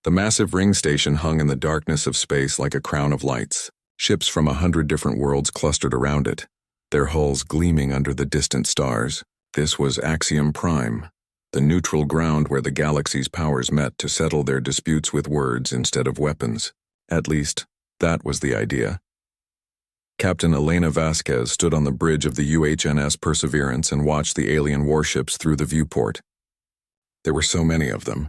The massive ring station hung in the darkness of space like a crown of lights. Ships from 100 different worlds clustered around it, their hulls gleaming under the distant stars. This was Axiom Prime, the neutral ground where the galaxy's powers met to settle their disputes with words instead of weapons. At least, that was the idea. Captain Elena Vasquez stood on the bridge of the UHNS Perseverance and watched the alien warships through the viewport. There were so many of them.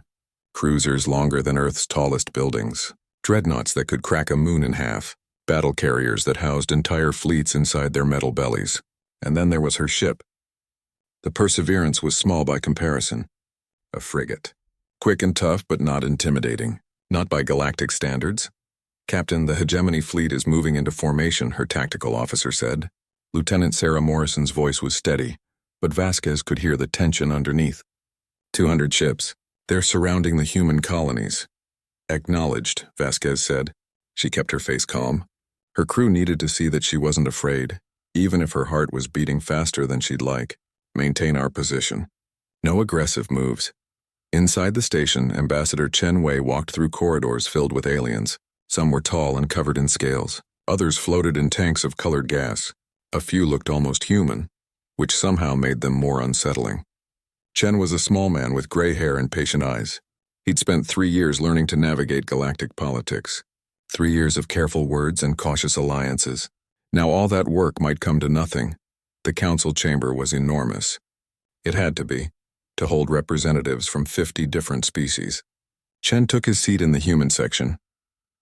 Cruisers longer than Earth's tallest buildings, dreadnoughts that could crack a moon in half, battle carriers that housed entire fleets inside their metal bellies. And then there was her ship. The Perseverance was small by comparison. A frigate. Quick and tough, but not intimidating. Not by galactic standards. "Captain, the hegemony fleet is moving into formation," her tactical officer said. Lieutenant Sarah Morrison's voice was steady, but Vasquez could hear the tension underneath. 200 ships. They're surrounding the human colonies. "Acknowledged," Vasquez said. She kept her face calm. Her crew needed to see that she wasn't afraid, even if her heart was beating faster than she'd like. "Maintain our position. No aggressive moves." Inside the station, Ambassador Chen Wei walked through corridors filled with aliens. Some were tall and covered in scales. Others floated in tanks of colored gas. A few looked almost human, which somehow made them more unsettling. Chen was a small man with gray hair and patient eyes. He'd spent 3 years learning to navigate galactic politics. 3 years of careful words and cautious alliances. Now all that work might come to nothing. The council chamber was enormous. It had to hold representatives from 50 different species. Chen took his seat in the human section,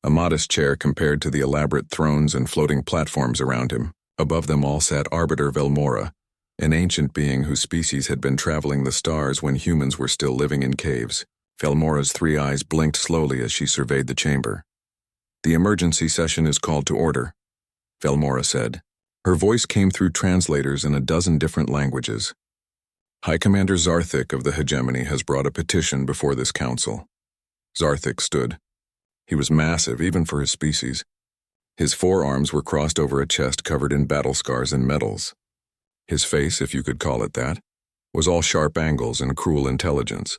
a modest chair compared to the elaborate thrones and floating platforms around him. Above them all sat Arbiter Velmora, an ancient being whose species had been traveling the stars when humans were still living in caves. Velmora's 3 eyes blinked slowly as she surveyed the chamber. "The emergency session is called to order," Velmora said. Her voice came through translators in a dozen different languages. "High Commander Zarthik of the Hegemony has brought a petition before this council." Zarthik stood. He was massive, even for his species. His forearms were crossed over a chest covered in battle scars and medals. His face, if you could call it that, was all sharp angles and cruel intelligence.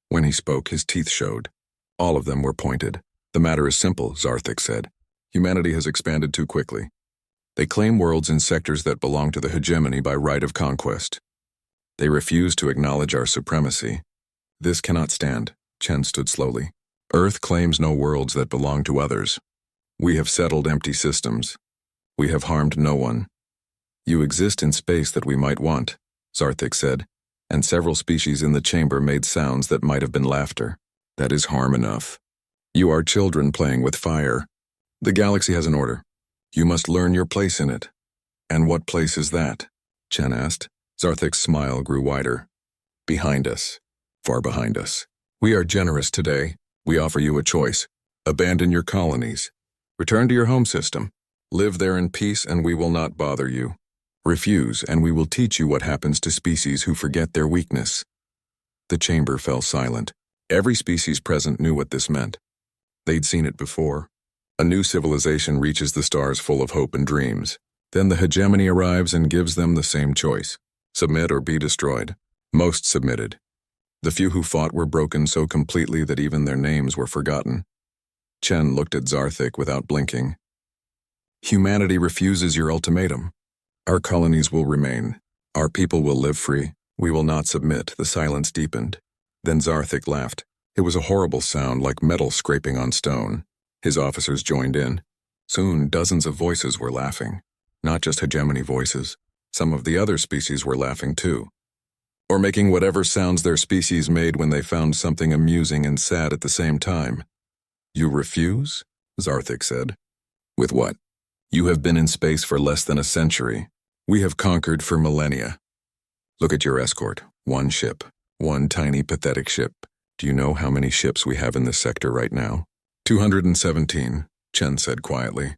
When he spoke, his teeth showed. All of them were pointed. "The matter is simple," Zarthik said. "Humanity has expanded too quickly. They claim worlds in sectors that belong to the hegemony by right of conquest. They refuse to acknowledge our supremacy. This cannot stand." Chen stood slowly. "Earth claims no worlds that belong to others. We have settled empty systems. We have harmed no one. You exist in space that we might want," Zarthik said, and several species in the chamber made sounds that might have been laughter. "That is harm enough. You are children playing with fire. The galaxy has an order. You must learn your place in it." "And what place is that?" Chen asked. Zarthik's smile grew wider. "Behind us. Far behind us. We are generous today. We offer you a choice. Abandon your colonies. Return to your home system. Live there in peace and we will not bother you. Refuse and we will teach you what happens to species who forget their weakness." The chamber fell silent. Every species present knew what this meant. They'd seen it before. A new civilization reaches the stars full of hope and dreams. Then the hegemony arrives and gives them the same choice. Submit or be destroyed. Most submitted. The few who fought were broken so completely that even their names were forgotten. Chen looked at Zarthik without blinking. "Humanity refuses your ultimatum. Our colonies will remain. Our people will live free. We will not submit." The silence deepened. Then Zarthik laughed. It was a horrible sound, like metal scraping on stone. His officers joined in. Soon, dozens of voices were laughing. Not just hegemony voices. Some of the other species were laughing too. Or making whatever sounds their species made when they found something amusing and sad at the same time. "You refuse?" Zarthik said. "With what? You have been in space for less than a century. We have conquered for millennia. Look at your escort. 1 ship. 1 tiny, pathetic ship. Do you know how many ships we have in this sector right now?" 217, Chen said quietly.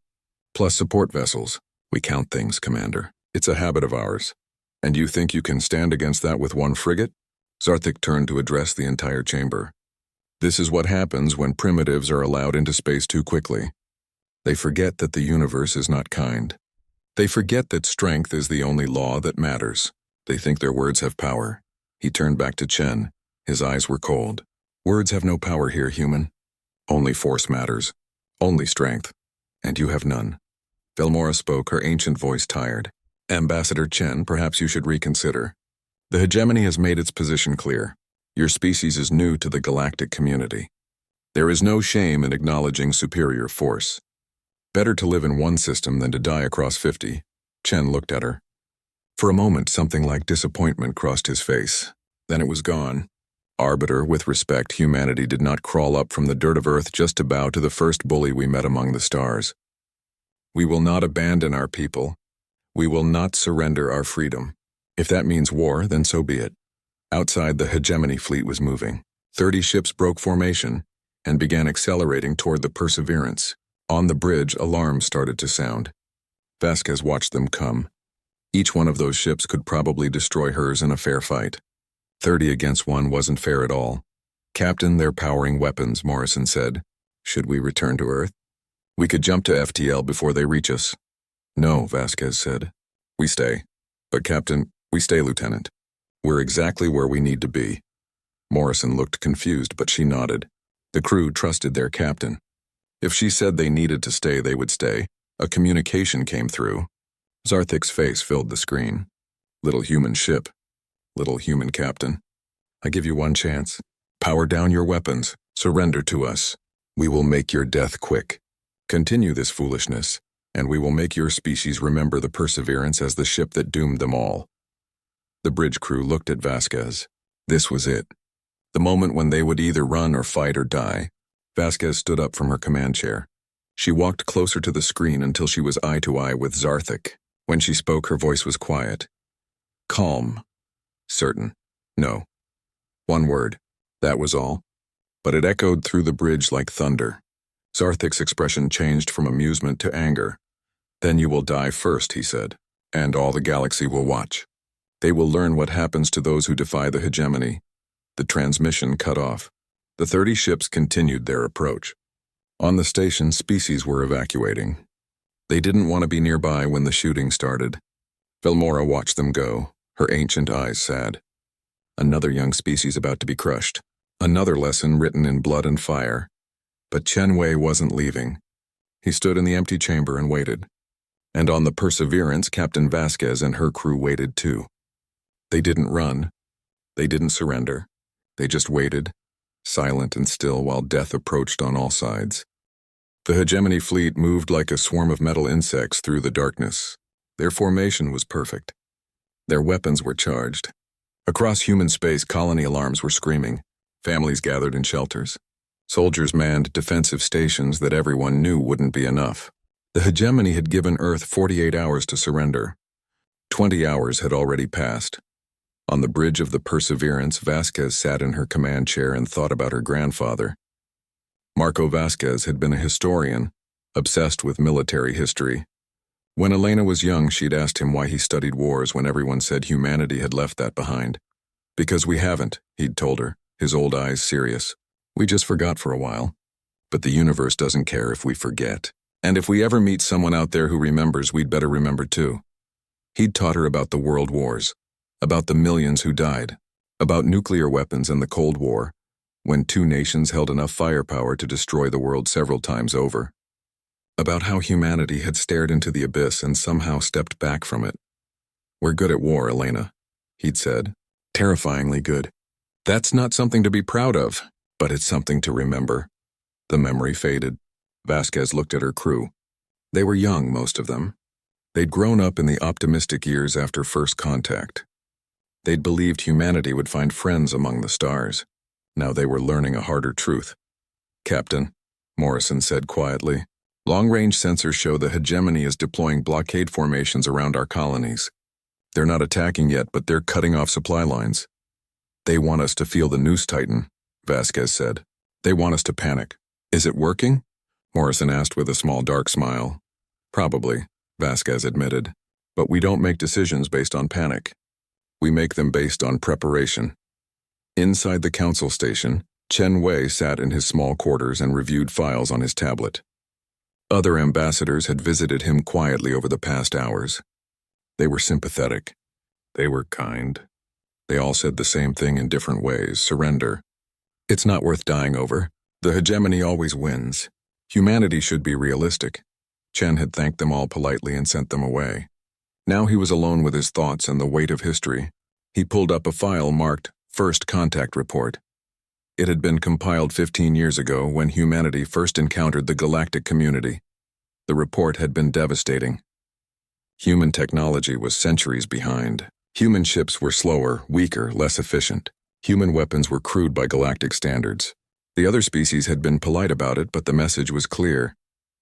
"Plus support vessels. We count things, Commander. It's a habit of ours. And you think you can stand against that with 1 frigate?" Zarthik turned to address the entire chamber. "This is what happens when primitives are allowed into space too quickly. They forget that the universe is not kind. They forget that strength is the only law that matters. They think their words have power." He turned back to Chen. His eyes were cold. "Words have no power here, human. Only force matters. Only strength. And you have none. Velmora spoke, her ancient voice tired. Ambassador Chen, perhaps you should reconsider. The hegemony has made its position clear. Your species is new to the galactic community. There is no shame in acknowledging superior force. Better to live in one system than to die across 50. Chen looked at her. For a moment, something like disappointment crossed his face. Then it was gone. Arbiter, with respect, humanity did not crawl up from the dirt of Earth just to bow to the first bully we met among the stars. We will not abandon our people. We will not surrender our freedom. If that means war, then so be it. Outside, the hegemony fleet was moving. 30 ships broke formation and began accelerating toward the Perseverance. On the bridge, alarms started to sound. Vasquez watched them come. Each one of those ships could probably destroy hers in a fair fight. 30 against 1 wasn't fair at all. Captain, they're powering weapons, Morrison said. Should we return to Earth? We could jump to FTL before they reach us. No, Vasquez said. We stay. But Captain, we stay, Lieutenant. We're exactly where we need to be. Morrison looked confused, but she nodded. The crew trusted their captain. If she said they needed to stay, they would stay. A communication came through. Zarthik's face filled the screen. Little human ship. Little human captain. I give you one chance. Power down your weapons. Surrender to us. We will make your death quick. Continue this foolishness, and we will make your species remember the Perseverance as the ship that doomed them all. The bridge crew looked at Vasquez. This was it. The moment when they would either run or fight or die. Vasquez stood up from her command chair. She walked closer to the screen until she was eye to eye with Zarthik. When she spoke, her voice was quiet. Calm. Certain. No. One word. That was all. But it echoed through the bridge like thunder. Zarthik's expression changed from amusement to anger. Then you will die first, he said, and all the galaxy will watch. They will learn what happens to those who defy the hegemony. The transmission cut off. The 30 ships continued their approach. On the station, species were evacuating. They didn't want to be nearby when the shooting started. Velmora watched them go, her ancient eyes sad. Another young species about to be crushed. Another lesson written in blood and fire. But Chen Wei wasn't leaving. He stood in the empty chamber and waited. And on the Perseverance, Captain Vasquez and her crew waited too. They didn't run. They didn't surrender. They just waited, silent and still while death approached on all sides. The hegemony fleet moved like a swarm of metal insects through the darkness. Their formation was perfect. Their weapons were charged. Across human space, colony alarms were screaming. Families gathered in shelters. Soldiers manned defensive stations that everyone knew wouldn't be enough. The hegemony had given Earth 48 hours to surrender. 20 hours had already passed. On the bridge of the Perseverance, Vasquez sat in her command chair and thought about her grandfather. Marco Vasquez had been a historian, obsessed with military history. When Elena was young, she'd asked him why he studied wars when everyone said humanity had left that behind. Because we haven't, he'd told her, his old eyes serious. We just forgot for a while. But the universe doesn't care if we forget. And if we ever meet someone out there who remembers, we'd better remember too. He'd taught her about the world wars, about the millions who died, about nuclear weapons and the Cold War, when 2 nations held enough firepower to destroy the world several times over. About how humanity had stared into the abyss and somehow stepped back from it. We're good at war, Elena, he'd said. Terrifyingly good. That's not something to be proud of, but it's something to remember. The memory faded. Vasquez looked at her crew. They were young, most of them. They'd grown up in the optimistic years after first contact. They'd believed humanity would find friends among the stars. Now they were learning a harder truth. Captain, Morrison said quietly, long-range sensors show the hegemony is deploying blockade formations around our colonies. They're not attacking yet, but they're cutting off supply lines. They want us to feel the noose tighten, Vasquez said. They want us to panic. Is it working? Morrison asked with a small dark smile. Probably, Vasquez admitted. But we don't make decisions based on panic. We make them based on preparation. Inside the council station, Chen Wei sat in his small quarters and reviewed files on his tablet. Other ambassadors had visited him quietly over the past hours. They were sympathetic. They were kind. They all said the same thing in different ways: surrender. It's not worth dying over. The hegemony always wins. Humanity should be realistic. Chen had thanked them all politely and sent them away. Now he was alone with his thoughts and the weight of history. He pulled up a file marked First Contact Report. It had been compiled 15 years ago when humanity first encountered the galactic community. The report had been devastating. Human technology was centuries behind. Human ships were slower, weaker, less efficient. Human weapons were crude by galactic standards. The other species had been polite about it, but the message was clear.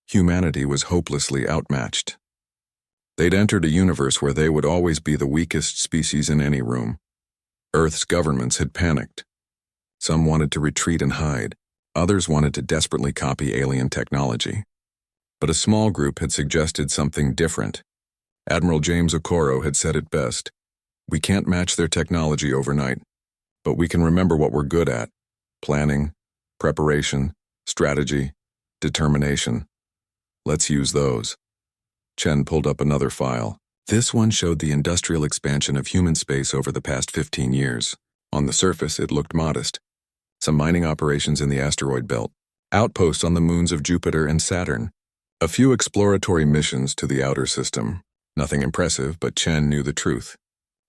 Humanity was hopelessly outmatched. They'd entered a universe where they would always be the weakest species in any room. Earth's governments had panicked. Some wanted to retreat and hide. Others wanted to desperately copy alien technology. But a small group had suggested something different. Admiral James Okoro had said it best. We can't match their technology overnight, but we can remember what we're good at. Planning, preparation, strategy, determination. Let's use those. Chen pulled up another file. This one showed the industrial expansion of human space over the past 15 years. On the surface, it looked modest. Some mining operations in the asteroid belt, outposts on the moons of Jupiter and Saturn, a few exploratory missions to the outer system. Nothing impressive, but Chen knew the truth.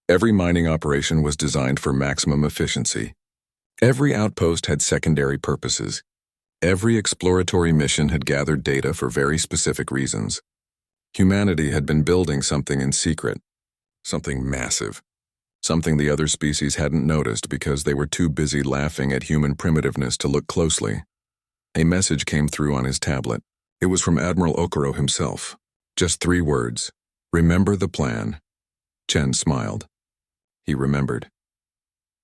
Every mining operation was designed for maximum efficiency. Every outpost had secondary purposes. Every exploratory mission had gathered data for very specific reasons. Humanity had been building something in secret, something massive, something the other species hadn't noticed because they were too busy laughing at human primitiveness to look closely. A message came through on his tablet. It was from Admiral Okoro himself. Just 3 words. Remember the plan. Chen smiled. He remembered.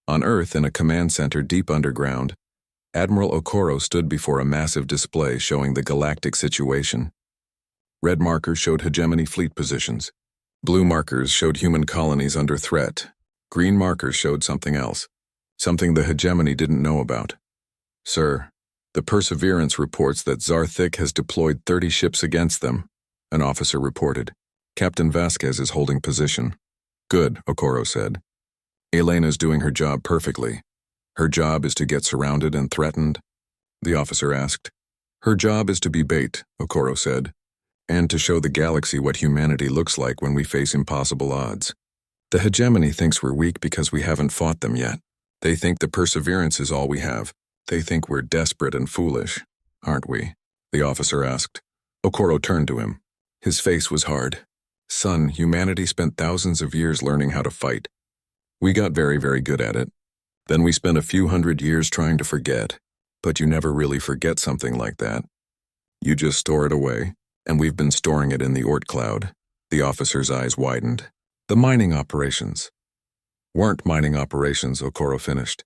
On Earth, in a command center deep underground, Admiral Okoro stood before a massive display showing the galactic situation. Red markers showed hegemony fleet positions. Blue markers showed human colonies under threat. Green markers showed something else, something the hegemony didn't know about. Sir, the Perseverance reports that Zarthik has deployed 30 ships against them, an officer reported. Captain Vasquez is holding position. Good, Okoro said. Elena's doing her job perfectly. Her job is to get surrounded and threatened? The officer asked. Her job is to be bait, Okoro said, and to show the galaxy what humanity looks like when we face impossible odds. The hegemony thinks we're weak because we haven't fought them yet. They think the Perseverance is all we have. They think we're desperate and foolish, aren't we? The officer asked. Okoro turned to him. His face was hard. Son, humanity spent thousands of years learning how to fight. We got very, very good at it. Then we spent a few hundred years trying to forget. But you never really forget something like that. You just store it away, and we've been storing it in the Oort cloud. The officer's eyes widened. The mining operations. Weren't mining operations, Okoro finished.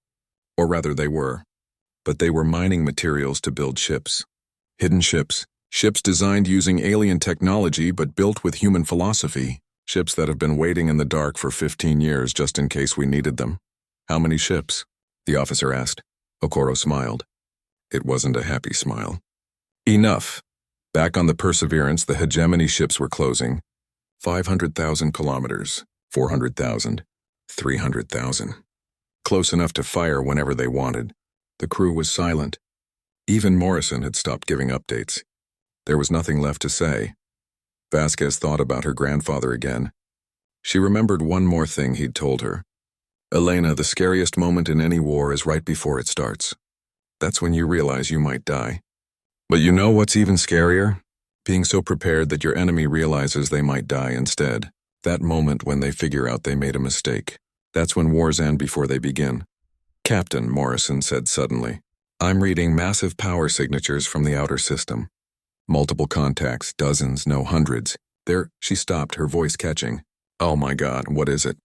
Or rather, they were. But they were mining materials to build ships. Hidden ships. Ships designed using alien technology but built with human philosophy. Ships that have been waiting in the dark for 15 years just in case we needed them. How many ships? The officer asked. Okoro smiled. It wasn't a happy smile. Enough. Back on the Perseverance, the hegemony ships were closing. 500,000 kilometers, 400,000, 300,000. Close enough to fire whenever they wanted. The crew was silent. Even Morrison had stopped giving updates. There was nothing left to say. Vasquez thought about her grandfather again. She remembered one more thing he'd told her. Elena, the scariest moment in any war is right before it starts. That's when you realize you might die. But you know what's even scarier? Being so prepared that your enemy realizes they might die instead. That moment when they figure out they made a mistake. That's when wars end before they begin. Captain, Morrison said suddenly, I'm reading massive power signatures from the outer system. Multiple contacts, dozens, no hundreds. She stopped, her voice catching. Oh my God, what is it?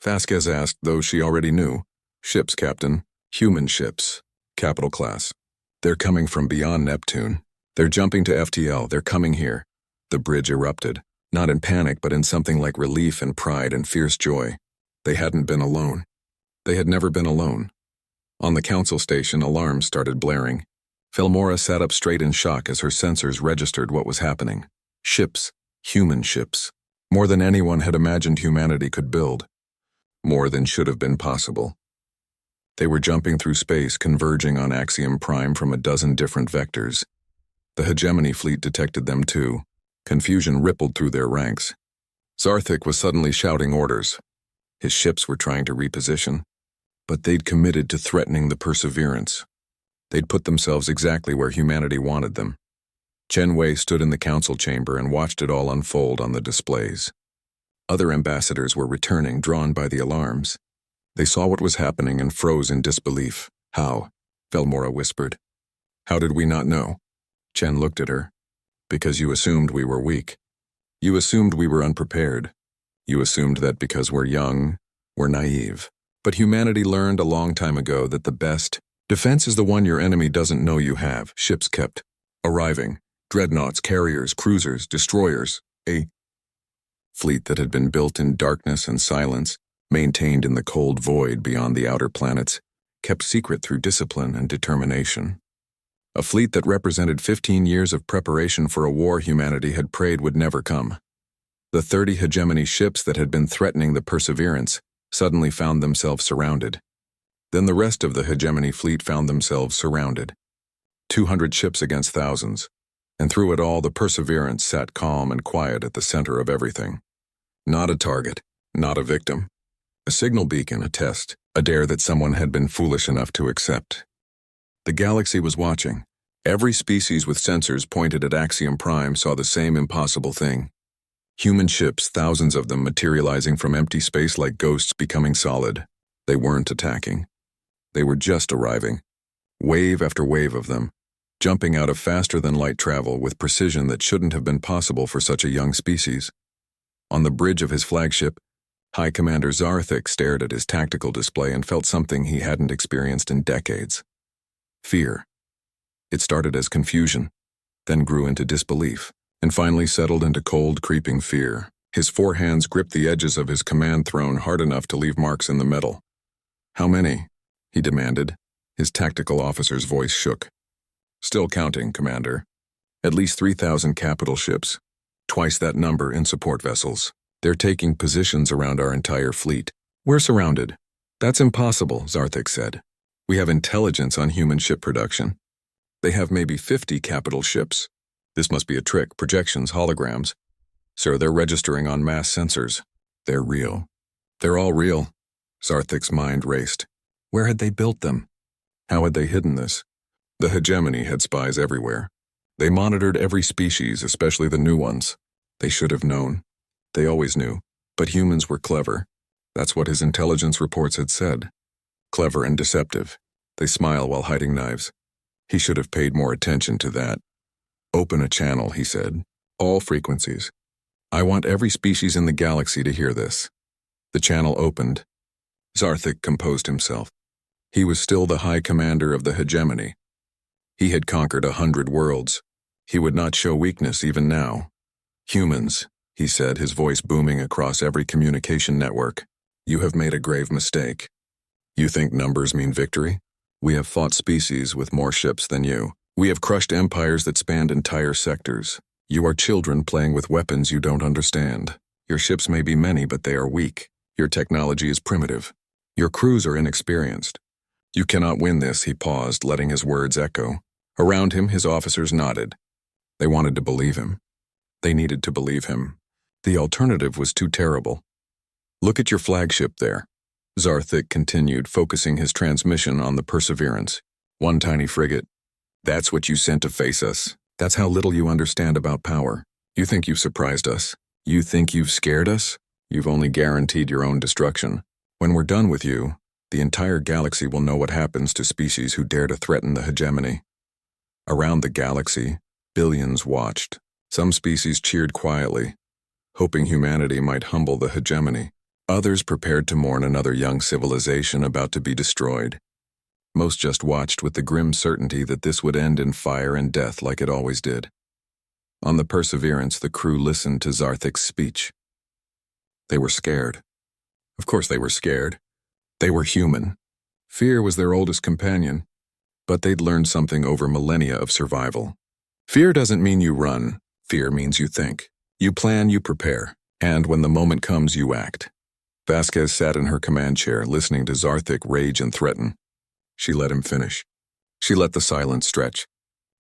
Vasquez asked, though she already knew. Ships, Captain. Human ships. Capital class. They're coming from beyond Neptune. They're jumping to FTL. They're coming here. The bridge erupted. Not in panic, but in something like relief and pride and fierce joy. They hadn't been alone. They had never been alone. On the council station, alarms started blaring. Filmora sat up straight in shock as her sensors registered what was happening. Ships. Human ships. More than anyone had imagined humanity could build. More than should have been possible. They were jumping through space, converging on Axiom Prime from a dozen different vectors. The hegemony fleet detected them too. Confusion rippled through their ranks. Zarthik was suddenly shouting orders. His ships were trying to reposition, but they'd committed to threatening the Perseverance. They'd put themselves exactly where humanity wanted them. Chen Wei stood in the council chamber and watched it all unfold on the displays. Other ambassadors were returning, drawn by the alarms. They saw what was happening and froze in disbelief. How? Velmora whispered. How did we not know? Chen looked at her. Because you assumed we were weak. You assumed we were unprepared. You assumed that because we're young, we're naive. But humanity learned a long time ago that the best defense is the one your enemy doesn't know you have. Ships kept arriving. Dreadnoughts, carriers, cruisers, destroyers. A fleet that had been built in darkness and silence, maintained in the cold void beyond the outer planets, kept secret through discipline and determination. A fleet that represented 15 years of preparation for a war humanity had prayed would never come. The 30 hegemony ships that had been threatening the Perseverance suddenly found themselves surrounded. Then the rest of the hegemony fleet found themselves surrounded. 200 ships against thousands. And through it all, the Perseverance sat calm and quiet at the center of everything. Not a target, not a victim. A signal beacon, a test, a dare that someone had been foolish enough to accept. The galaxy was watching. Every species with sensors pointed at Axiom Prime saw the same impossible thing. Human ships, thousands of them materializing from empty space like ghosts becoming solid. They weren't attacking. They were just arriving. Wave after wave of them, jumping out of faster-than-light travel with precision that shouldn't have been possible for such a young species. On the bridge of his flagship, High Commander Zarthik stared at his tactical display and felt something he hadn't experienced in decades. Fear. It started as confusion, then grew into disbelief, and finally settled into cold, creeping fear. His 4 hands gripped the edges of his command throne hard enough to leave marks in the metal. How many? He demanded. His tactical officer's voice shook. Still counting, Commander. At least 3,000 capital ships. Twice that number in support vessels. They're taking positions around our entire fleet. We're surrounded. That's impossible, Zarthik said. We have intelligence on human ship production. They have maybe 50 capital ships. This must be a trick, projections, holograms. Sir, they're registering on mass sensors. They're real. They're all real. Zarthik's mind raced. Where had they built them? How had they hidden this? The hegemony had spies everywhere. They monitored every species, especially the new ones. They should have known. They always knew. But humans were clever. That's what his intelligence reports had said. Clever and deceptive. They smile while hiding knives. He should have paid more attention to that. Open a channel, he said. All frequencies. I want every species in the galaxy to hear this. The channel opened. Zarthik composed himself. He was still the High Commander of the hegemony. He had conquered 100 worlds. He would not show weakness even now. Humans, he said, his voice booming across every communication network. You have made a grave mistake. You think numbers mean victory? We have fought species with more ships than you. We have crushed empires that spanned entire sectors. You are children playing with weapons you don't understand. Your ships may be many, but they are weak. Your technology is primitive. Your crews are inexperienced. You cannot win this, he paused, letting his words echo. Around him, his officers nodded. They wanted to believe him. They needed to believe him. The alternative was too terrible. Look at your flagship there. Zarthik continued, focusing his transmission on the Perseverance. One tiny frigate. That's what you sent to face us. That's how little you understand about power. You think you've surprised us. You think you've scared us? You've only guaranteed your own destruction. When we're done with you, the entire galaxy will know what happens to species who dare to threaten the hegemony. Around the galaxy, billions watched. Some species cheered quietly, hoping humanity might humble the hegemony. Others prepared to mourn another young civilization about to be destroyed. Most just watched with the grim certainty that this would end in fire and death like it always did. On the Perseverance, the crew listened to Zarthik's speech. They were scared. Of course they were scared. They were human. Fear was their oldest companion, but they'd learned something over millennia of survival. Fear doesn't mean you run. Fear means you think. You plan, you prepare, and when the moment comes, you act. Vasquez sat in her command chair, listening to Zarthik rage and threaten. She let him finish. She let the silence stretch.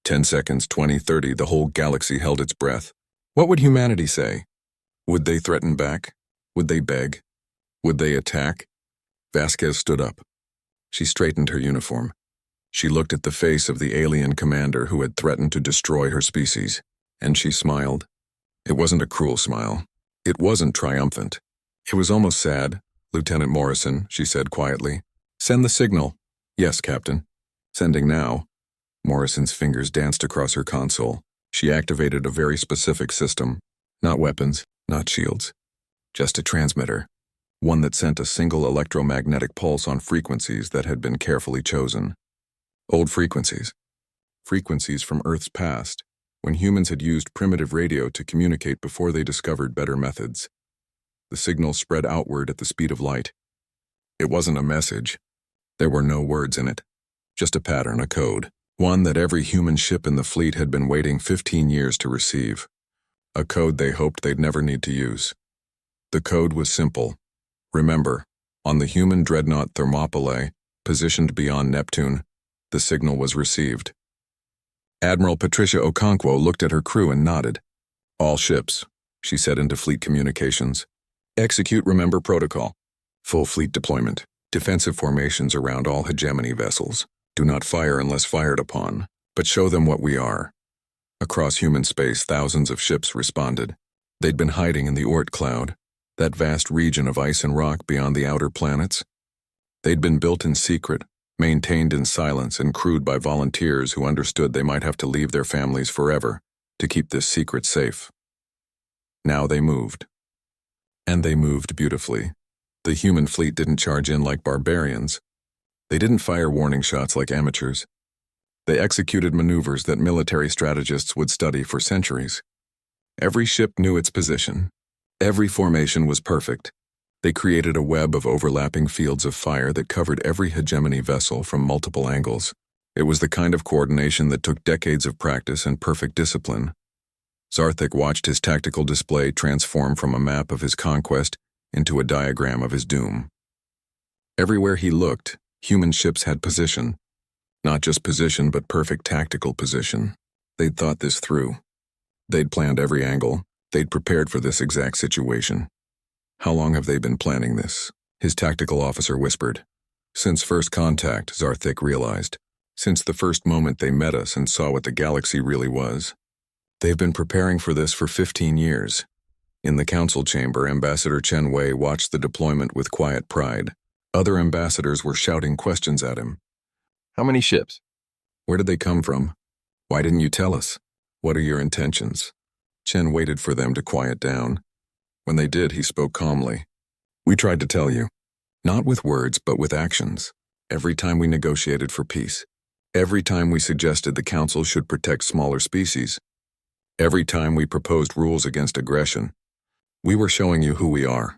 10 seconds, 20, 30, the whole galaxy held its breath. What would humanity say? Would they threaten back? Would they beg? Would they attack? Vasquez stood up. She straightened her uniform. She looked at the face of the alien commander who had threatened to destroy her species, and she smiled. It wasn't a cruel smile. It wasn't triumphant. It was almost sad. Lieutenant Morrison, she said quietly. Send the signal. Yes, Captain. Sending now. Morrison's fingers danced across her console. She activated a very specific system. Not weapons, not shields. Just a transmitter. One that sent a single electromagnetic pulse on frequencies that had been carefully chosen. Old frequencies. Frequencies from Earth's past, when humans had used primitive radio to communicate before they discovered better methods. The signal spread outward at the speed of light. It wasn't a message. There were no words in it. Just a pattern, a code. One that every human ship in the fleet had been waiting 15 years to receive. A code they hoped they'd never need to use. The code was simple. Remember, on the human dreadnought Thermopylae, positioned beyond Neptune, the signal was received. Admiral Patricia Okonkwo looked at her crew and nodded. All ships, she said into fleet communications. Execute Remember Protocol. Full fleet deployment. Defensive formations around all hegemony vessels. Do not fire unless fired upon, but show them what we are. Across human space, thousands of ships responded. They'd been hiding in the Oort cloud, that vast region of ice and rock beyond the outer planets. They'd been built in secret, maintained in silence, and crewed by volunteers who understood they might have to leave their families forever to keep this secret safe. Now they moved. And they moved beautifully. The human fleet didn't charge in like barbarians. They didn't fire warning shots like amateurs. They executed maneuvers that military strategists would study for centuries. Every ship knew its position. Every formation was perfect. They created a web of overlapping fields of fire that covered every hegemony vessel from multiple angles. It was the kind of coordination that took decades of practice and perfect discipline. Zarthik watched his tactical display transform from a map of his conquest into a diagram of his doom. Everywhere he looked, human ships had position. Not just position, but perfect tactical position. They'd thought this through. They'd planned every angle. They'd prepared for this exact situation. How long have they been planning this? His tactical officer whispered. Since first contact, Zarthik realized. Since the first moment they met us and saw what the galaxy really was. They've been preparing for this for 15 years. In the council chamber, Ambassador Chen Wei watched the deployment with quiet pride. Other ambassadors were shouting questions at him. How many ships? Where did they come from? Why didn't you tell us? What are your intentions? Chen waited for them to quiet down. When they did, he spoke calmly. We tried to tell you. Not with words, but with actions. Every time we negotiated for peace. Every time we suggested the council should protect smaller species. Every time we proposed rules against aggression. We were showing you who we are.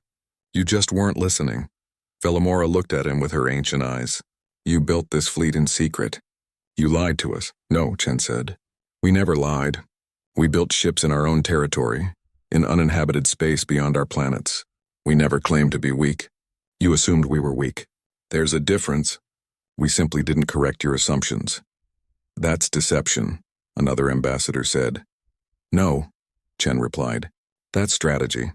You just weren't listening. Velamora looked at him with her ancient eyes. You built this fleet in secret. You lied to us. No, Chen said. We never lied. We built ships in our own territory, in uninhabited space beyond our planets. We never claimed to be weak. You assumed we were weak. There's a difference. We simply didn't correct your assumptions. That's deception, another ambassador said. No, Chen replied. That's strategy.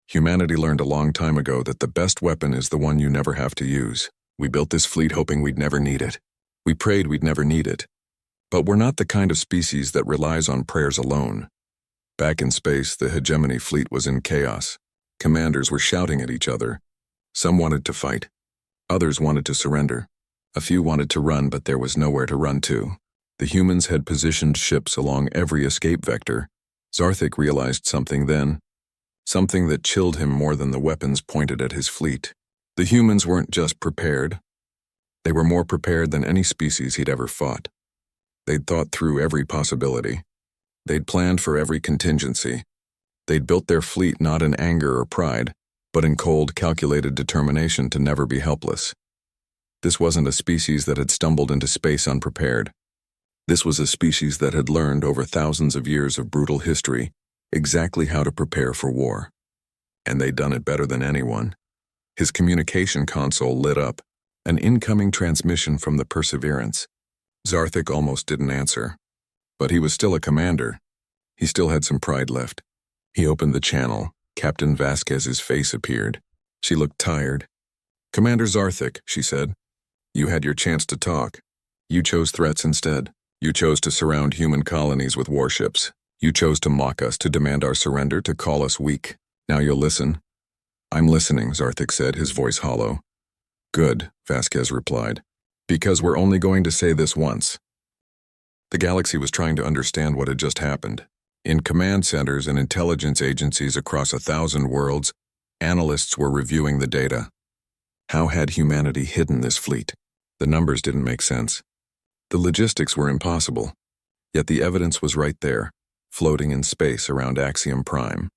Humanity learned a long time ago that the best weapon is the one you never have to use. We built this fleet hoping we'd never need it. We prayed we'd never need it. But we're not the kind of species that relies on prayers alone. Back in space, the hegemony fleet was in chaos. Commanders were shouting at each other. Some wanted to fight. Others wanted to surrender. A few wanted to run, but there was nowhere to run to. The humans had positioned ships along every escape vector. Zarthik realized something then. Something that chilled him more than the weapons pointed at his fleet. The humans weren't just prepared. They were more prepared than any species he'd ever fought. They'd thought through every possibility. They'd planned for every contingency. They'd built their fleet not in anger or pride, but in cold, calculated determination to never be helpless. This wasn't a species that had stumbled into space unprepared. This was a species that had learned over thousands of years of brutal history exactly how to prepare for war. And they'd done it better than anyone. His communication console lit up. An incoming transmission from the Perseverance. Zarthik almost didn't answer. But he was still a commander. He still had some pride left. He opened the channel. Captain Vasquez's face appeared. She looked tired. "Commander Zarthik," she said. "You had your chance to talk. You chose threats instead. You chose to surround human colonies with warships. You chose to mock us, to demand our surrender, to call us weak. Now you'll listen?" "I'm listening," Zarthik said, his voice hollow. "Good," Vasquez replied. "Because we're only going to say this once." The galaxy was trying to understand what had just happened. In command centers and intelligence agencies across 1,000 worlds, analysts were reviewing the data. How had humanity hidden this fleet? The numbers didn't make sense. The logistics were impossible. Yet the evidence was right there, floating in space around Axiom Prime.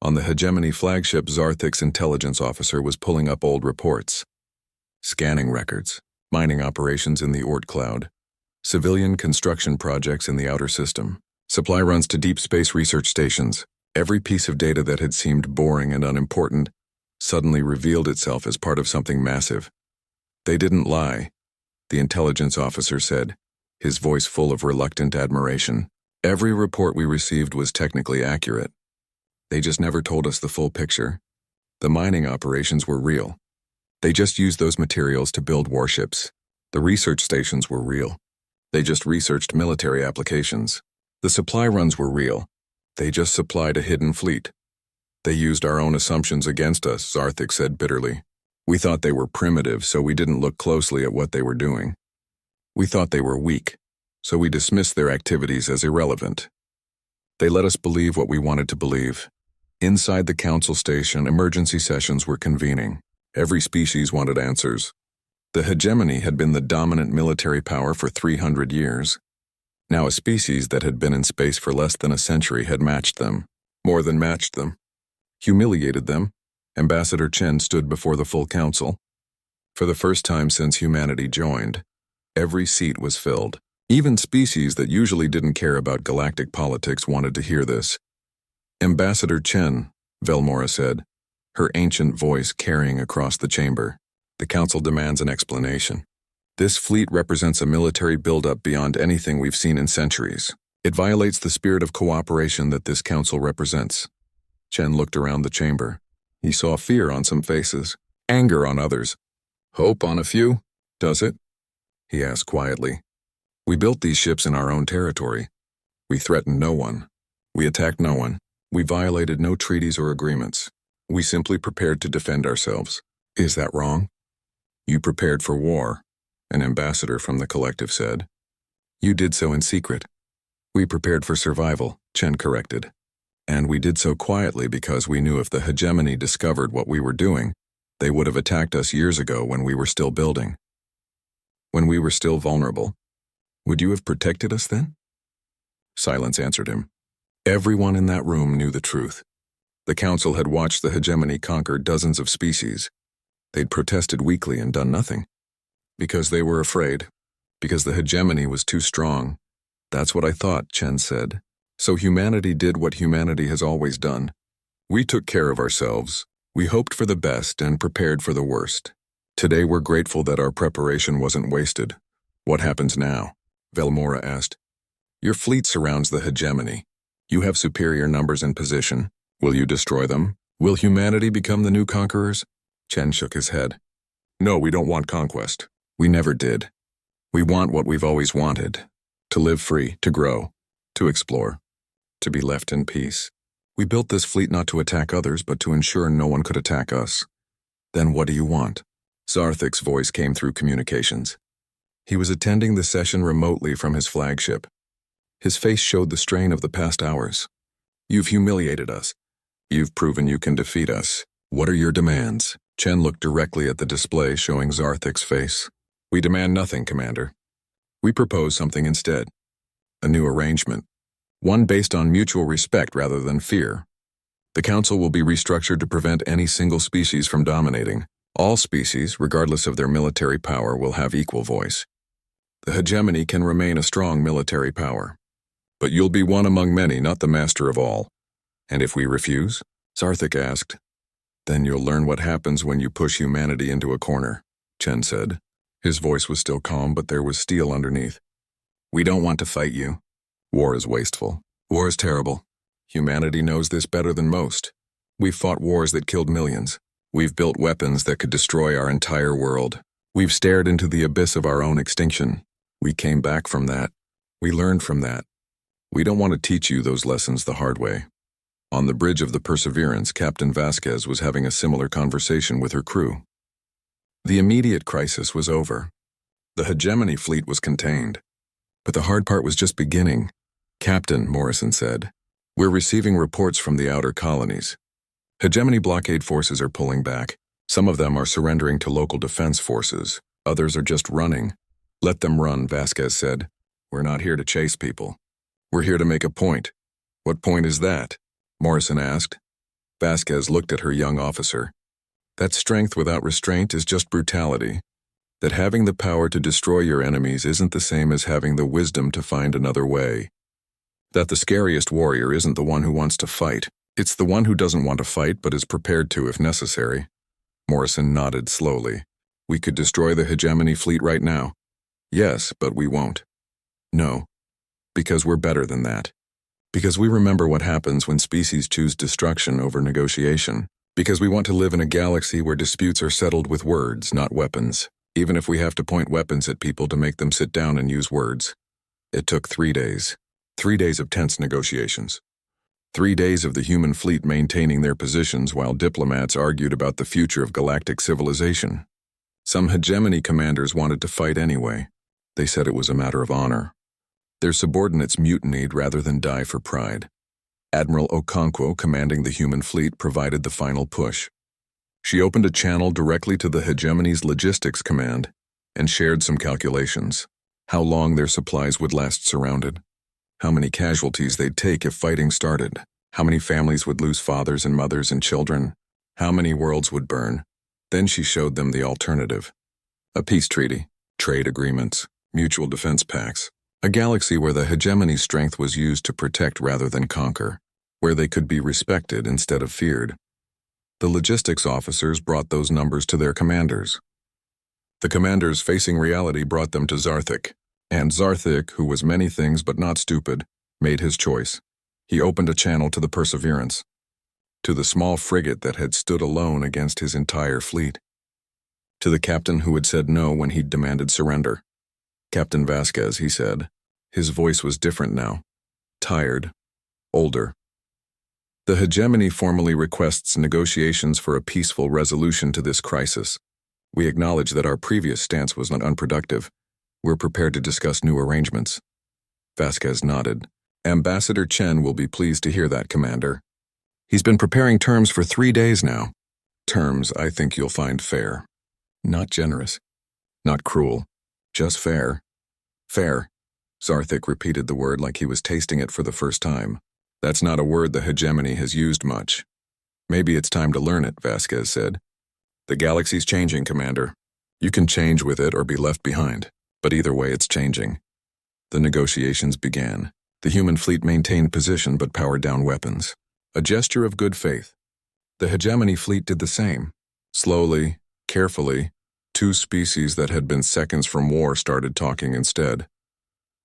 On the Hegemony flagship, Zarthik's intelligence officer was pulling up old reports. Scanning records, mining operations in the Oort cloud, civilian construction projects in the outer system, supply runs to deep space research stations. Every piece of data that had seemed boring and unimportant suddenly revealed itself as part of something massive. "They didn't lie," the intelligence officer said, his voice full of reluctant admiration. "Every report we received was technically accurate. They just never told us the full picture. The mining operations were real. They just used those materials to build warships. The research stations were real. They just researched military applications. The supply runs were real. They just supplied a hidden fleet. They used our own assumptions against us," Zarthik said bitterly. "We thought they were primitive, so we didn't look closely at what they were doing. We thought they were weak, so we dismissed their activities as irrelevant. They let us believe what we wanted to believe. Inside the council station, emergency sessions were convening. Every species wanted answers. The hegemony had been the dominant military power for 300 years. Now a species that had been in space for less than a century had matched them, more than matched them, humiliated them. Ambassador Chen stood before the full council. For the first time since humanity joined, every seat was filled. Even species that usually didn't care about galactic politics wanted to hear this. "Ambassador Chen," Velmora said, her ancient voice carrying across the chamber. "The council demands an explanation. This fleet represents a military buildup beyond anything we've seen in centuries. It violates the spirit of cooperation that this council represents." Chen looked around the chamber. He saw fear on some faces, anger on others. "Hope on a few, does it?" he asked quietly. "We built these ships in our own territory. We threatened no one. We attacked no one. We violated no treaties or agreements. We simply prepared to defend ourselves. Is that wrong?" "You prepared for war," an ambassador from the collective said. "You did so in secret." "We prepared for survival," Chen corrected. "And we did so quietly because we knew if the hegemony discovered what we were doing, they would have attacked us years ago when we were still building. When we were still vulnerable. Would you have protected us then?" Silence answered him. Everyone in that room knew the truth. The council had watched the hegemony conquer dozens of species. They'd protested weakly and done nothing. Because they were afraid. Because the hegemony was too strong. "That's what I thought," Chen said. "So humanity did what humanity has always done. We took care of ourselves. We hoped for the best and prepared for the worst. Today we're grateful that our preparation wasn't wasted." "What happens now?" Velmora asked. "Your fleet surrounds the hegemony. You have superior numbers and position. Will you destroy them? Will humanity become the new conquerors?" Chen shook his head. "No, we don't want conquest. We never did. We want what we've always wanted. To live free, to grow, to explore, to be left in peace. We built this fleet not to attack others, but to ensure no one could attack us." "Then what do you want?" Zarthik's voice came through communications. He was attending the session remotely from his flagship. His face showed the strain of the past hours. "You've humiliated us. You've proven you can defeat us. What are your demands?" Chen looked directly at the display showing Zarthik's face. "We demand nothing, Commander. We propose something instead. A new arrangement. One based on mutual respect rather than fear. The Council will be restructured to prevent any single species from dominating. All species, regardless of their military power, will have equal voice. The hegemony can remain a strong military power. But you'll be one among many, not the master of all. And if we refuse?" Zarthik asked. "Then you'll learn what happens when you push humanity into a corner." Chen said. His voice was still calm, but there was steel underneath. We don't want to fight you. War is wasteful. War is terrible. Humanity knows this better than most. We've fought wars that killed millions. We've built weapons that could destroy our entire world. We've stared into the abyss of our own extinction. We came back from that. We learned from that. We don't want to teach you those lessons the hard way. On the bridge of the Perseverance, Captain Vasquez was having a similar conversation with her crew. The immediate crisis was over. The hegemony fleet was contained. But the hard part was just beginning. Captain, Morrison said, we're receiving reports from the outer colonies. Hegemony blockade forces are pulling back. Some of them are surrendering to local defense forces. Others are just running. Let them run, Vasquez said. We're not here to chase people. We're here to make a point. What point is that? Morrison asked. Vasquez looked at her young officer. That strength without restraint is just brutality. That having the power to destroy your enemies isn't the same as having the wisdom to find another way. That the scariest warrior isn't the one who wants to fight. It's the one who doesn't want to fight but is prepared to if necessary. Morrison nodded slowly. We could destroy the hegemony fleet right now. Yes, but we won't. No. Because we're better than that. Because we remember what happens when species choose destruction over negotiation. Because we want to live in a galaxy where disputes are settled with words, not weapons, even if we have to point weapons at people to make them sit down and use words. It took 3 days. 3 days of tense negotiations. 3 days of the human fleet maintaining their positions while diplomats argued about the future of galactic civilization. Some hegemony commanders wanted to fight anyway. They said it was a matter of honor. Their subordinates mutinied rather than die for pride. Admiral Okonkwo, commanding the human fleet, provided the final push. She opened a channel directly to the hegemony's logistics command and shared some calculations. How long their supplies would last surrounded. How many casualties they'd take if fighting started. How many families would lose fathers and mothers and children. How many worlds would burn. Then she showed them the alternative. A peace treaty, trade agreements, mutual defense pacts. A galaxy where the hegemony's strength was used to protect rather than conquer, where they could be respected instead of feared. The logistics officers brought those numbers to their commanders. The commanders facing reality brought them to Zarthik, and Zarthik, who was many things but not stupid, made his choice. He opened a channel to the Perseverance, to the small frigate that had stood alone against his entire fleet, to the captain who had said no when he'd demanded surrender. Captain Vasquez, he said. His voice was different now. Tired. Older. The hegemony formally requests negotiations for a peaceful resolution to this crisis. We acknowledge that our previous stance was not unproductive. We're prepared to discuss new arrangements. Vasquez nodded. Ambassador Chen will be pleased to hear that, Commander. He's been preparing terms for 3 days now. Terms I think you'll find fair. Not generous. Not cruel. Just fair. Fair. Zarthik repeated the word like he was tasting it for the first time. That's not a word the hegemony has used much. Maybe it's time to learn it, Vasquez said. The galaxy's changing, Commander. You can change with it or be left behind, but either way it's changing. The negotiations began. The human fleet maintained position but powered down weapons. A gesture of good faith. The hegemony fleet did the same. Slowly, carefully, 2 species that had been seconds from war started talking instead.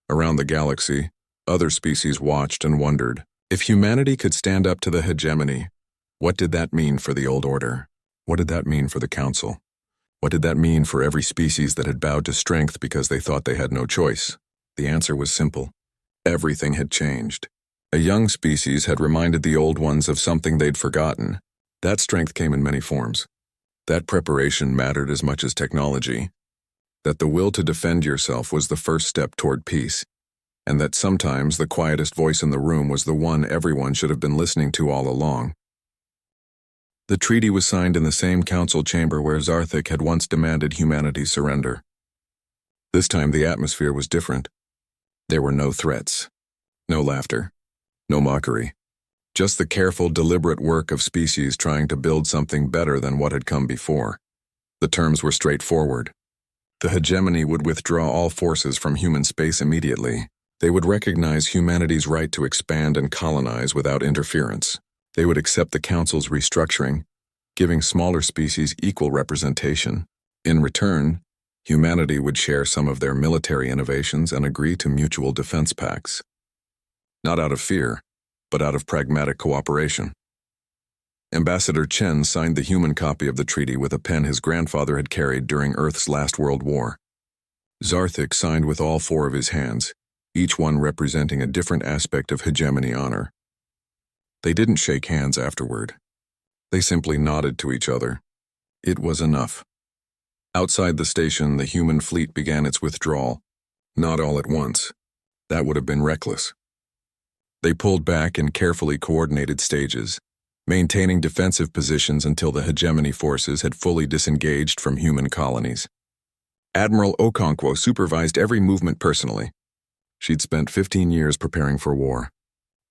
Around the galaxy, other species watched and wondered. If humanity could stand up to the hegemony, what did that mean for the old order? What did that mean for the council? What did that mean for every species that had bowed to strength because they thought they had no choice? The answer was simple. Everything had changed. A young species had reminded the old ones of something they'd forgotten. That strength came in many forms. That preparation mattered as much as technology. That the will to defend yourself was the first step toward peace. And that sometimes the quietest voice in the room was the one everyone should have been listening to all along. The treaty was signed in the same council chamber where Zarthik had once demanded humanity's surrender. This time the atmosphere was different. There were no threats, no laughter, no mockery. Just the careful, deliberate work of species trying to build something better than what had come before. The terms were straightforward. The hegemony would withdraw all forces from human space immediately. They would recognize humanity's right to expand and colonize without interference. They would accept the Council's restructuring, giving smaller species equal representation. In return, humanity would share some of their military innovations and agree to mutual defense pacts. Not out of fear, but out of pragmatic cooperation. Ambassador Chen signed the human copy of the treaty with a pen his grandfather had carried during Earth's last World War. Zarthik signed with all four of his hands, each one representing a different aspect of hegemony honor. They didn't shake hands afterward. They simply nodded to each other. It was enough. Outside the station, the human fleet began its withdrawal. Not all at once. That would have been reckless. They pulled back in carefully coordinated stages, maintaining defensive positions until the hegemony forces had fully disengaged from human colonies. Admiral Okonkwo supervised every movement personally. She'd spent 15 years preparing for war.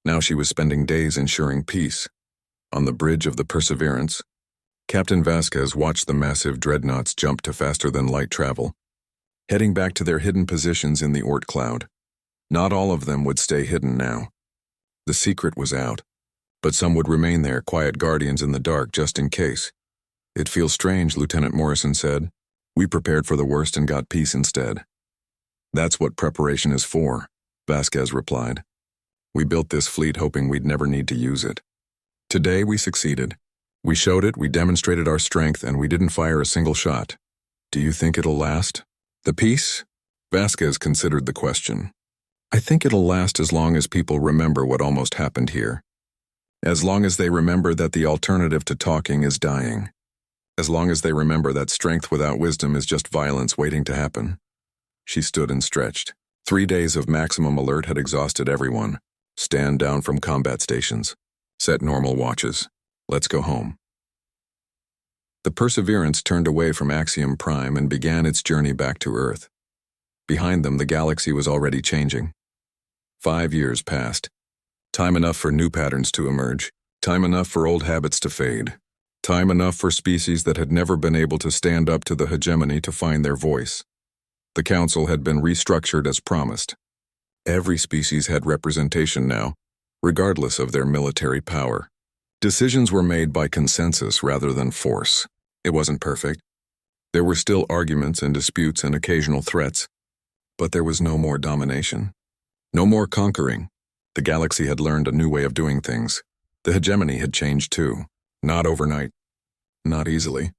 Now she was spending days ensuring peace. On the bridge of the Perseverance, Captain Vasquez watched the massive dreadnoughts jump to faster-than-light travel, heading back to their hidden positions in the Oort cloud. Not all of them would stay hidden now. The secret was out, but some would remain there, quiet guardians in the dark just in case. "It feels strange," Lieutenant Morrison said. "We prepared for the worst and got peace instead." "That's what preparation is for," Vasquez replied. "We built this fleet hoping we'd never need to use it. Today we succeeded. We showed it, we demonstrated our strength, and we didn't fire a single shot. Do you think it'll last? The peace?" Vasquez considered the question. "I think it'll last as long as people remember what almost happened here. As long as they remember that the alternative to talking is dying. As long as they remember that strength without wisdom is just violence waiting to happen." She stood and stretched. 3 days of maximum alert had exhausted everyone. Stand down from combat stations. Set normal watches. Let's go home. The Perseverance turned away from Axiom Prime and began its journey back to Earth. Behind them, the galaxy was already changing. 5 years passed. Time enough for new patterns to emerge. Time enough for old habits to fade. Time enough for species that had never been able to stand up to the hegemony to find their voice. The Council had been restructured as promised. Every species had representation now, regardless of their military power. Decisions were made by consensus rather than force. It wasn't perfect. There were still arguments and disputes and occasional threats, but there was no more domination. No more conquering. The galaxy had learned a new way of doing things. The hegemony had changed too. Not overnight. Not easily.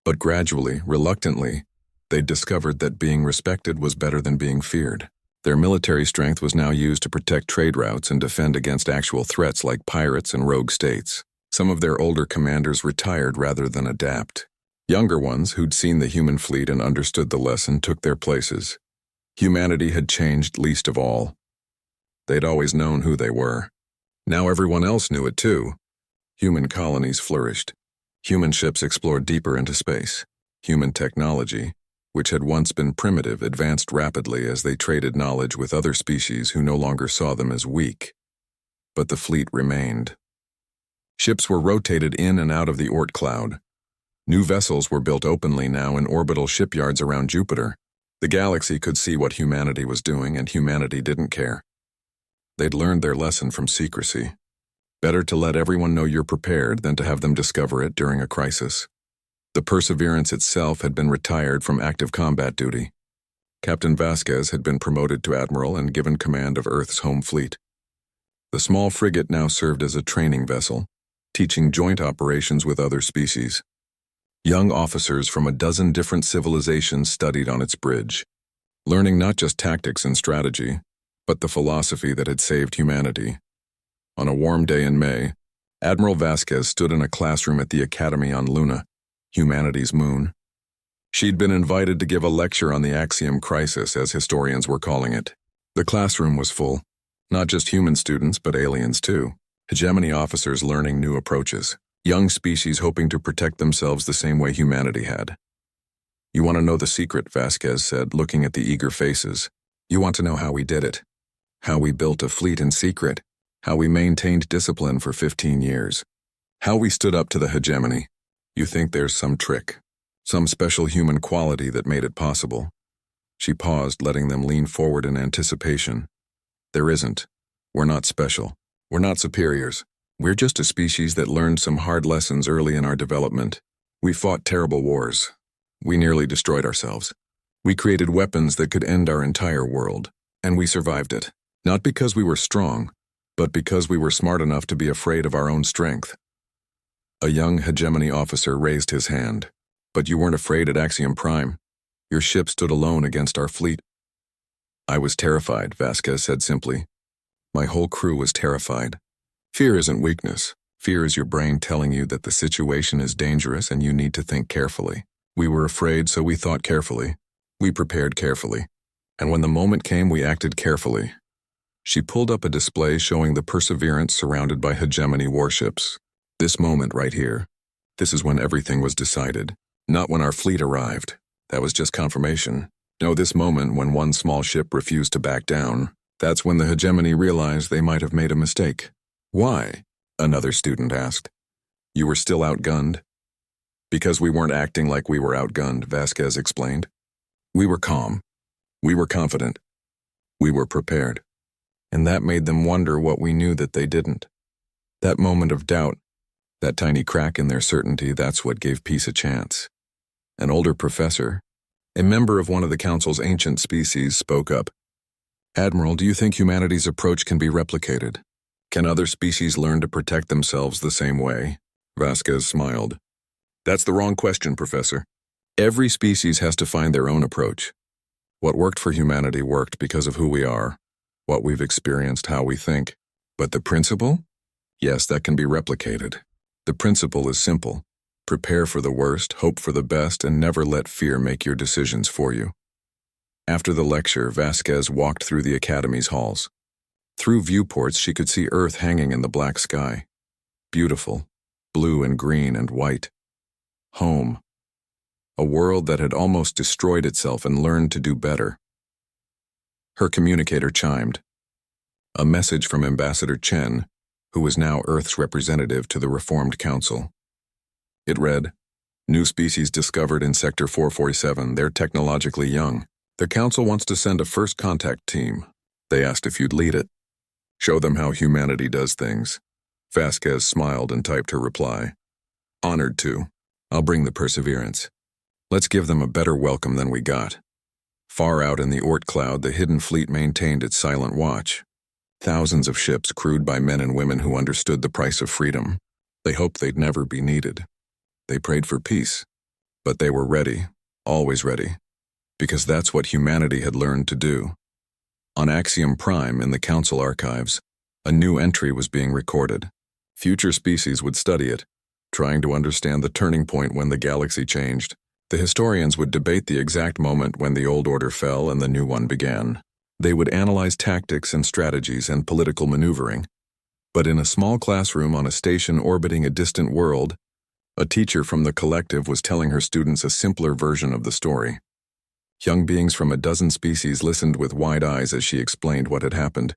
But gradually, reluctantly, they'd discovered that being respected was better than being feared. Their military strength was now used to protect trade routes and defend against actual threats like pirates and rogue states. Some of their older commanders retired rather than adapt. Younger ones, who'd seen the human fleet and understood the lesson, took their places. Humanity had changed least of all. They'd always known who they were. Now everyone else knew it too. Human colonies flourished. Human ships explored deeper into space. Human technology, which had once been primitive, advanced rapidly as they traded knowledge with other species who no longer saw them as weak. But the fleet remained. Ships were rotated in and out of the Oort cloud. New vessels were built openly now in orbital shipyards around Jupiter. The galaxy could see what humanity was doing, and humanity didn't care. They'd learned their lesson from secrecy. Better to let everyone know you're prepared than to have them discover it during a crisis. The Perseverance itself had been retired from active combat duty. Captain Vasquez had been promoted to admiral and given command of Earth's home fleet. The small frigate now served as a training vessel, teaching joint operations with other species. Young officers from a dozen different civilizations studied on its bridge, learning not just tactics and strategy, but the philosophy that had saved humanity. On a warm day in May, Admiral Vasquez stood in a classroom at the Academy on Luna, humanity's moon. She'd been invited to give a lecture on the Axiom crisis, as historians were calling it. The classroom was full, not just human students, but aliens too. Hegemony officers learning new approaches. Young species hoping to protect themselves the same way humanity had. "You want to know the secret," Vasquez said, looking at the eager faces. "You want to know how we did it. How we built a fleet in secret. How we maintained discipline for 15 years. How we stood up to the hegemony. You think there's some trick, some special human quality that made it possible?" She paused, letting them lean forward in anticipation. "There isn't. We're not special. We're not superiors. We're just a species that learned some hard lessons early in our development. We fought terrible wars. We nearly destroyed ourselves. We created weapons that could end our entire world, and we survived it. Not because we were strong, but because we were smart enough to be afraid of our own strength. A young hegemony officer raised his hand. But you weren't afraid at Axiom Prime. Your ship stood alone against our fleet. I was terrified, Vasquez said simply. My whole crew was terrified. Fear isn't weakness. Fear is your brain telling you that the situation is dangerous and you need to think carefully. We were afraid, so we thought carefully. We prepared carefully. And when the moment came, we acted carefully. She pulled up a display showing the Perseverance surrounded by hegemony warships. This moment right here. This is when everything was decided. Not when our fleet arrived. That was just confirmation. No, this moment when one small ship refused to back down. That's when the hegemony realized they might have made a mistake. Why? Another student asked. You were still outgunned? Because we weren't acting like we were outgunned, Vasquez explained. We were calm. We were confident. We were prepared. And that made them wonder what we knew that they didn't. That moment of doubt, that tiny crack in their certainty, that's what gave peace a chance. An older professor, a member of one of the Council's ancient species, spoke up. Admiral, do you think humanity's approach can be replicated? Can other species learn to protect themselves the same way? Vasquez smiled. That's the wrong question, Professor. Every species has to find their own approach. What worked for humanity worked because of who we are, what we've experienced, how we think. But the principle? Yes, that can be replicated. The principle is simple. Prepare for the worst, hope for the best, and never let fear make your decisions for you. After the lecture, Vasquez walked through the Academy's halls. Through viewports, she could see Earth hanging in the black sky. Beautiful, blue and green and white. Home. A world that had almost destroyed itself and learned to do better. Her communicator chimed. A message from Ambassador Chen, who was now Earth's representative to the Reformed Council. It read, New species discovered in Sector 447. They're technologically young. The Council wants to send a first contact team. They asked if you'd lead it. Show them how humanity does things. Vasquez smiled and typed her reply. Honored to. I'll bring the Perseverance. Let's give them a better welcome than we got. Far out in the Oort cloud, the hidden fleet maintained its silent watch. Thousands of ships crewed by men and women who understood the price of freedom. They hoped they'd never be needed. They prayed for peace. But they were ready, always ready, because that's what humanity had learned to do. On Axiom Prime in the Council archives, a new entry was being recorded. Future species would study it, trying to understand the turning point when the galaxy changed. The historians would debate the exact moment when the old order fell and the new one began. They would analyze tactics and strategies and political maneuvering. But in a small classroom on a station orbiting a distant world, a teacher from the collective was telling her students a simpler version of the story. Young beings from a dozen species listened with wide eyes as she explained what had happened.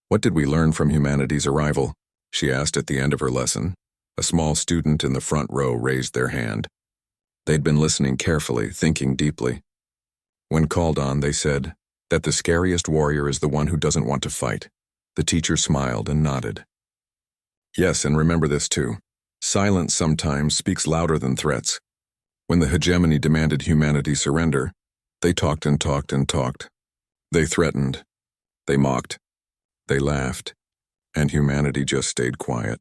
What did we learn from humanity's arrival? She asked at the end of her lesson. A small student in the front row raised their hand. They'd been listening carefully, thinking deeply. When called on, they said that the scariest warrior is the one who doesn't want to fight. The teacher smiled and nodded. Yes, and remember this too. Silence sometimes speaks louder than threats. When the hegemony demanded humanity surrender, they talked and talked and talked. They threatened. They mocked. They laughed. And humanity just stayed quiet.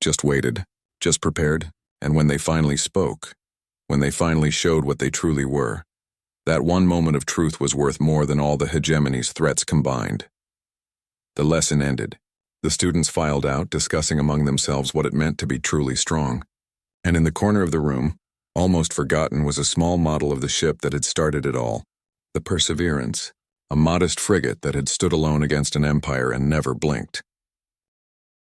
Just waited. Just prepared. And when they finally spoke, when they finally showed what they truly were, that one moment of truth was worth more than all the hegemony's threats combined. The lesson ended. The students filed out, discussing among themselves what it meant to be truly strong. And in the corner of the room, almost forgotten, was a small model of the ship that had started it all. The Perseverance, a modest frigate that had stood alone against an empire and never blinked.